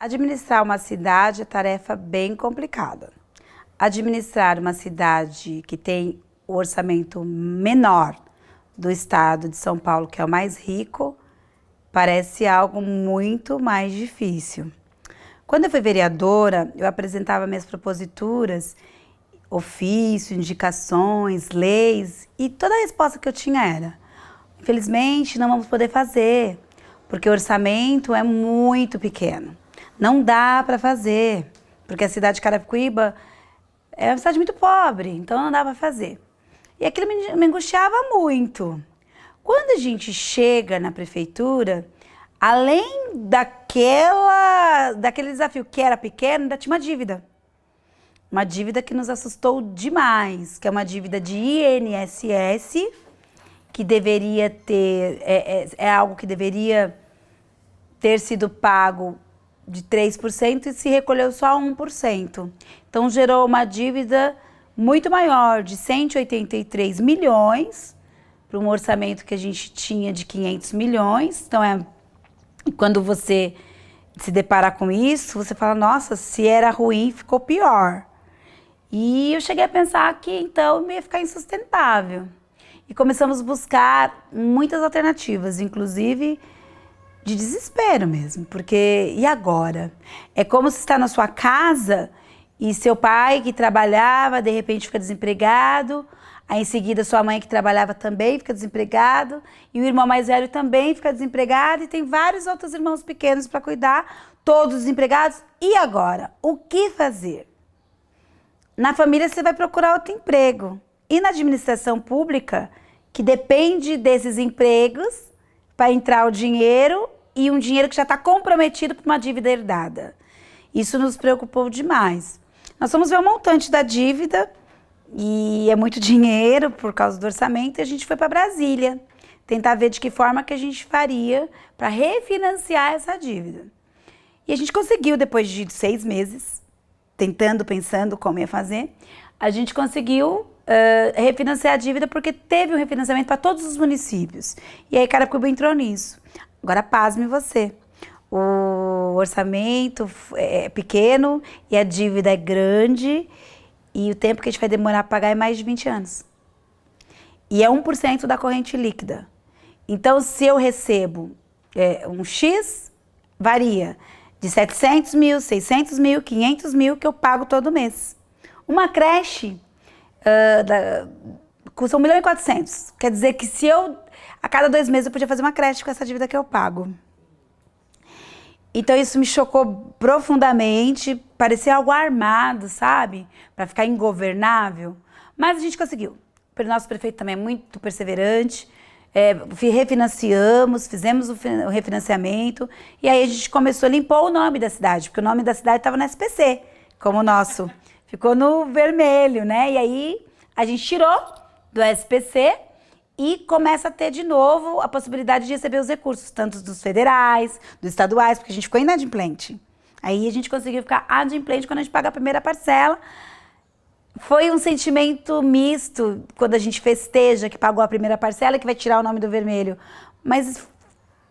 Administrar uma cidade é tarefa bem complicada. Administrar uma cidade que tem o orçamento menor do estado de São Paulo, que é o mais rico, parece algo muito mais difícil. Quando eu fui vereadora, eu apresentava minhas proposituras, ofício, indicações, leis, e toda a resposta que eu tinha era: infelizmente não vamos poder fazer, porque o orçamento é muito pequeno. Não dá para fazer, porque a cidade de Carapicuíba é uma cidade muito pobre, então não dá para fazer. E aquilo me angustiava muito. Quando a gente chega na prefeitura, além daquele desafio que era pequeno, ainda tinha uma dívida. Uma dívida que nos assustou demais, que é uma dívida de INSS, que deveria ter, é algo que deveria ter sido pago de 3% e se recolheu só 1%. Então gerou uma dívida muito maior, de 183 milhões, para um orçamento que a gente tinha de 500 milhões. Então, quando você se depara com isso, você fala: nossa, se era ruim, ficou pior. E eu cheguei a pensar que então ia ficar insustentável. E começamos a buscar muitas alternativas, inclusive de desespero mesmo, porque e agora? É como se está na sua casa e seu pai que trabalhava, de repente fica desempregado, aí em seguida sua mãe que trabalhava também fica desempregado, e o irmão mais velho também fica desempregado, e tem vários outros irmãos pequenos para cuidar, todos desempregados. E agora? O que fazer? Na família você vai procurar outro emprego. E na administração pública, que depende desses empregos para entrar o dinheiro, e um dinheiro que já está comprometido por uma dívida herdada. Isso nos preocupou demais. Nós fomos ver o montante da dívida, e é muito dinheiro por causa do orçamento, e a gente foi para Brasília tentar ver de que forma que a gente faria para refinanciar essa dívida. E a gente conseguiu, depois de 6 meses, pensando como ia fazer, a gente conseguiu refinanciar a dívida, porque teve um refinanciamento para todos os municípios. E aí Carapicuíba entrou nisso. Agora, pasme você, o orçamento é pequeno e a dívida é grande, e o tempo que a gente vai demorar a pagar é mais de 20 anos. E é 1% da corrente líquida. Então, se eu recebo um X, varia de 700 mil, 600 mil, 500 mil que eu pago todo mês. Uma creche custa 1.400.000. Quer dizer que se eu, a cada 2 meses, eu podia fazer uma creche com essa dívida que eu pago. Então isso me chocou profundamente, parecia algo armado, sabe? Para ficar ingovernável. Mas a gente conseguiu. O nosso prefeito também é muito perseverante. Refinanciamos, fizemos o refinanciamento, e aí a gente começou a limpar o nome da cidade, porque o nome da cidade estava no SPC, como o nosso. Ficou no vermelho, né? E aí a gente tirou do SPC e começa a ter de novo a possibilidade de receber os recursos, tanto dos federais, dos estaduais, porque a gente ficou inadimplente. Aí a gente conseguiu ficar adimplente quando a gente paga a primeira parcela. Foi um sentimento misto quando a gente festeja que pagou a primeira parcela, que vai tirar o nome do vermelho. Mas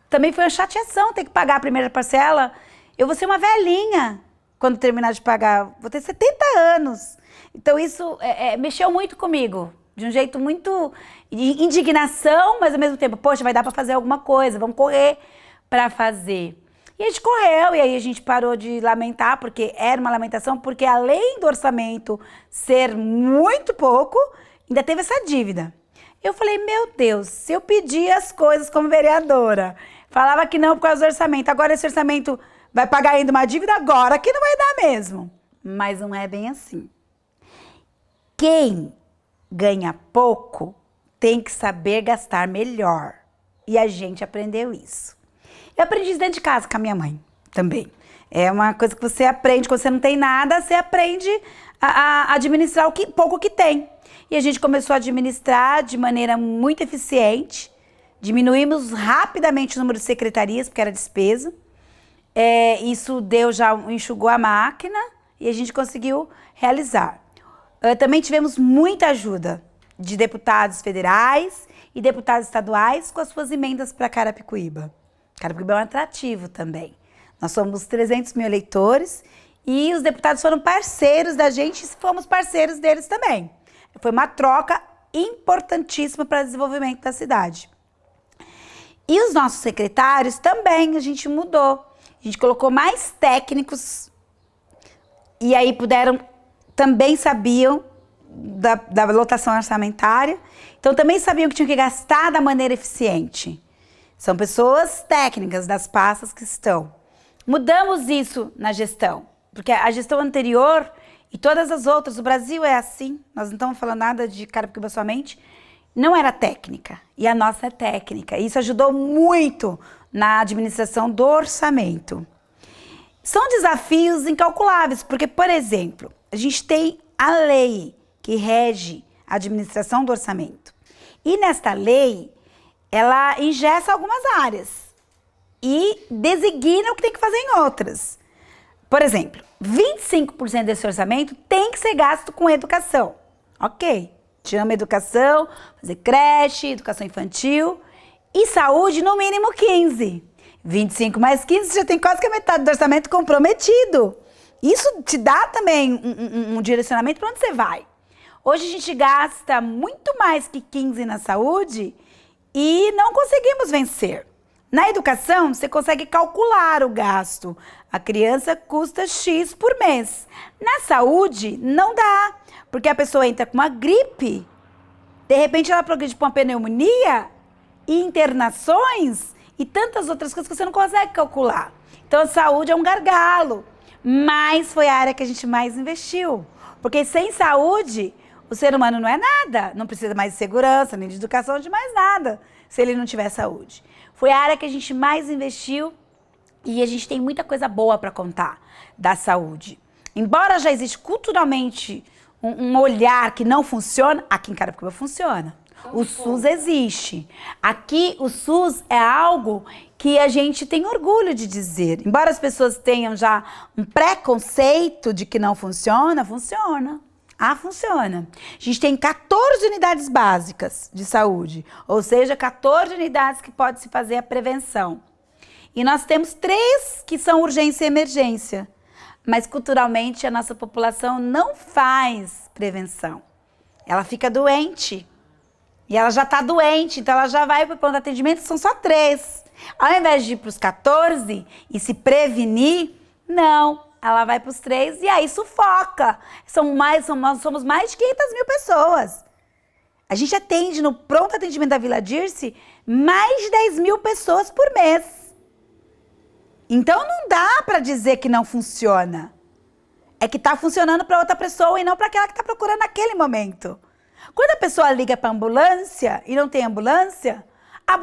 também foi uma chateação ter que pagar a primeira parcela. Eu vou ser uma velhinha quando terminar de pagar, vou ter 70 anos. Então isso mexeu muito comigo, de um jeito muito de indignação, mas ao mesmo tempo, poxa, vai dar para fazer alguma coisa, vamos correr para fazer. E a gente correu, e aí a gente parou de lamentar, porque era uma lamentação, porque além do orçamento ser muito pouco, ainda teve essa dívida. Eu falei: meu Deus, se eu pedir as coisas como vereadora, falava que não por causa do orçamento, agora esse orçamento vai pagar ainda uma dívida, agora que não vai dar mesmo. Mas não é bem assim. Quem ganha pouco tem que saber gastar melhor. E a gente aprendeu isso. Eu aprendi isso dentro de casa com a minha mãe também. É uma coisa que você aprende quando você não tem nada, você aprende a administrar o pouco que tem. E a gente começou a administrar de maneira muito eficiente. Diminuímos rapidamente o número de secretarias, porque era despesa. Isso enxugou a máquina e a gente conseguiu realizar. Também tivemos muita ajuda de deputados federais e deputados estaduais com as suas emendas para Carapicuíba. Carapicuíba é um atrativo também. Nós somos 300 mil eleitores e os deputados foram parceiros da gente e fomos parceiros deles também. Foi uma troca importantíssima para o desenvolvimento da cidade. E os nossos secretários também a gente mudou. A gente colocou mais técnicos e aí também sabiam da lotação orçamentária, então também sabiam que tinham que gastar da maneira eficiente. São pessoas técnicas das pastas que estão. Mudamos isso na gestão, porque a gestão anterior e todas as outras, o Brasil é assim, nós não estamos falando nada de Carapicuíba somente, não era técnica, e a nossa é técnica. Isso ajudou muito na administração do orçamento. São desafios incalculáveis, porque, por exemplo, a gente tem a lei que rege a administração do orçamento. E nesta lei, ela engessa algumas áreas e designa o que tem que fazer em outras. Por exemplo, 25% desse orçamento tem que ser gasto com educação. Ok, te amo educação, fazer creche, educação infantil e saúde no mínimo 15%. 25 mais 15, você já tem quase que a metade do orçamento comprometido. Isso te dá também um direcionamento para onde você vai. Hoje a gente gasta muito mais que 15 na saúde e não conseguimos vencer. Na educação, você consegue calcular o gasto. A criança custa X por mês. Na saúde, não dá, porque a pessoa entra com uma gripe, de repente ela progride para uma pneumonia e internações e tantas outras coisas que você não consegue calcular. Então a saúde é um gargalo, mas foi a área que a gente mais investiu. Porque sem saúde, o ser humano não é nada, não precisa mais de segurança, nem de educação, de mais nada, se ele não tiver saúde. Foi a área que a gente mais investiu e a gente tem muita coisa boa para contar da saúde. Embora já exista culturalmente um olhar que não funciona, aqui em Carapicuíba funciona. O SUS existe. Aqui o SUS é algo que a gente tem orgulho de dizer. Embora as pessoas tenham já um preconceito de que não funciona, funciona. Ah, funciona. A gente tem 14 unidades básicas de saúde, ou seja, 14 unidades que pode se fazer a prevenção. E nós temos 3 que são urgência e emergência. Mas culturalmente a nossa população não faz prevenção. Ela fica doente. E ela já está doente, então ela já vai para o ponto de atendimento, são só 3. Ao invés de ir para os 14 e se prevenir, não. Ela vai para os 3 e aí sufoca. Somos mais de 500 mil pessoas. A gente atende no pronto atendimento da Vila Dirce mais de 10 mil pessoas por mês. Então não dá para dizer que não funciona. É que está funcionando para outra pessoa e não para aquela que está procurando naquele momento. Quando a pessoa liga para a ambulância e não tem ambulância, a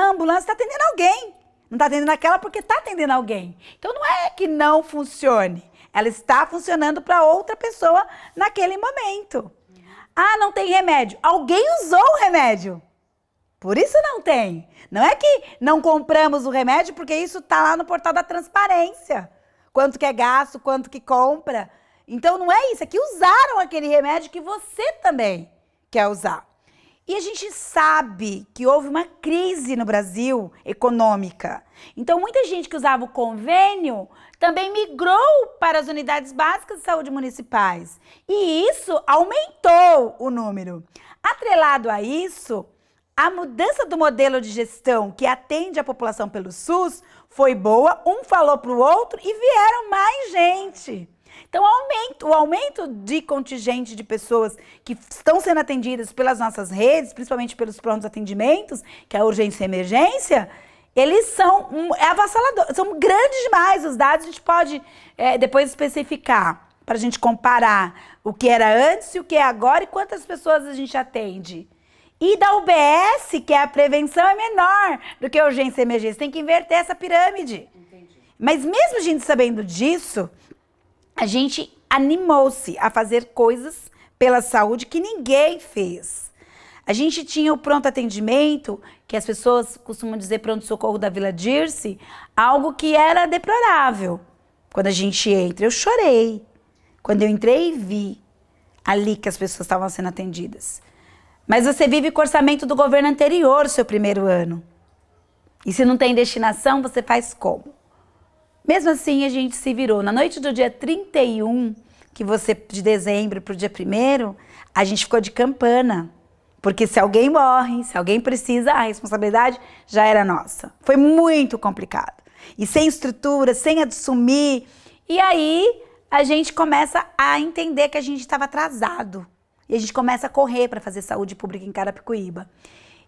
ambulância está atendendo alguém. Não está atendendo aquela porque está atendendo alguém. Então não é que não funcione. Ela está funcionando para outra pessoa naquele momento. Ah, não tem remédio. Alguém usou o remédio. Por isso não tem. Não é que não compramos o remédio porque isso está lá no portal da transparência. Quanto que é gasto, quanto que compra. Então não é isso. É que usaram aquele remédio que você também quer usar. E a gente sabe que houve uma crise no Brasil econômica. Então, muita gente que usava o convênio também migrou para as unidades básicas de saúde municipais. E isso aumentou o número. Atrelado a isso, a mudança do modelo de gestão que atende a população pelo SUS foi boa, um falou para o outro e vieram mais gente. Então, o aumento de contingente de pessoas que estão sendo atendidas pelas nossas redes, principalmente pelos prontos atendimentos, que é a urgência e emergência, eles são avassaladores, são grandes demais os dados. A gente pode depois especificar para a gente comparar o que era antes e o que é agora e quantas pessoas a gente atende. E da UBS, que é a prevenção, é menor do que a urgência e emergência. Tem que inverter essa pirâmide. Entendi. Mas mesmo a gente sabendo disso, a gente animou-se a fazer coisas pela saúde que ninguém fez. A gente tinha o pronto atendimento, que as pessoas costumam dizer pronto-socorro da Vila Dirce, algo que era deplorável. Quando a gente entra, eu chorei. Quando eu entrei e vi ali que as pessoas estavam sendo atendidas. Mas você vive com o orçamento do governo anterior, seu primeiro ano. E se não tem destinação, você faz como? Mesmo assim, a gente se virou. Na noite do dia 31, de dezembro para o dia 1º, a gente ficou de campana. Porque se alguém morre, se alguém precisa, a responsabilidade já era nossa. Foi muito complicado. E sem estrutura, sem assumir. E aí, a gente começa a entender que a gente estava atrasado. E a gente começa a correr para fazer saúde pública em Carapicuíba.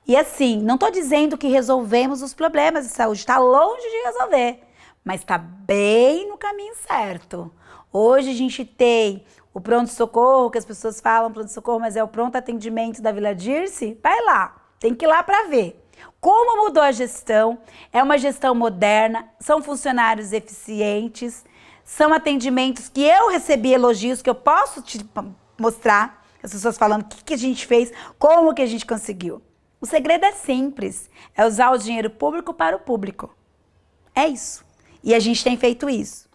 E assim, não estou dizendo que resolvemos os problemas de saúde, está longe de resolver, mas está bem no caminho certo. Hoje a gente tem o pronto-socorro, que as pessoas falam pronto-socorro, mas é o pronto atendimento da Vila Dirce. Vai lá, tem que ir lá para ver. Como mudou a gestão, é uma gestão moderna, são funcionários eficientes, são atendimentos que eu recebi elogios, que eu posso te mostrar, as pessoas falando o que a gente fez, como que a gente conseguiu. O segredo é simples, é usar o dinheiro público para o público. É isso. E a gente tem feito isso.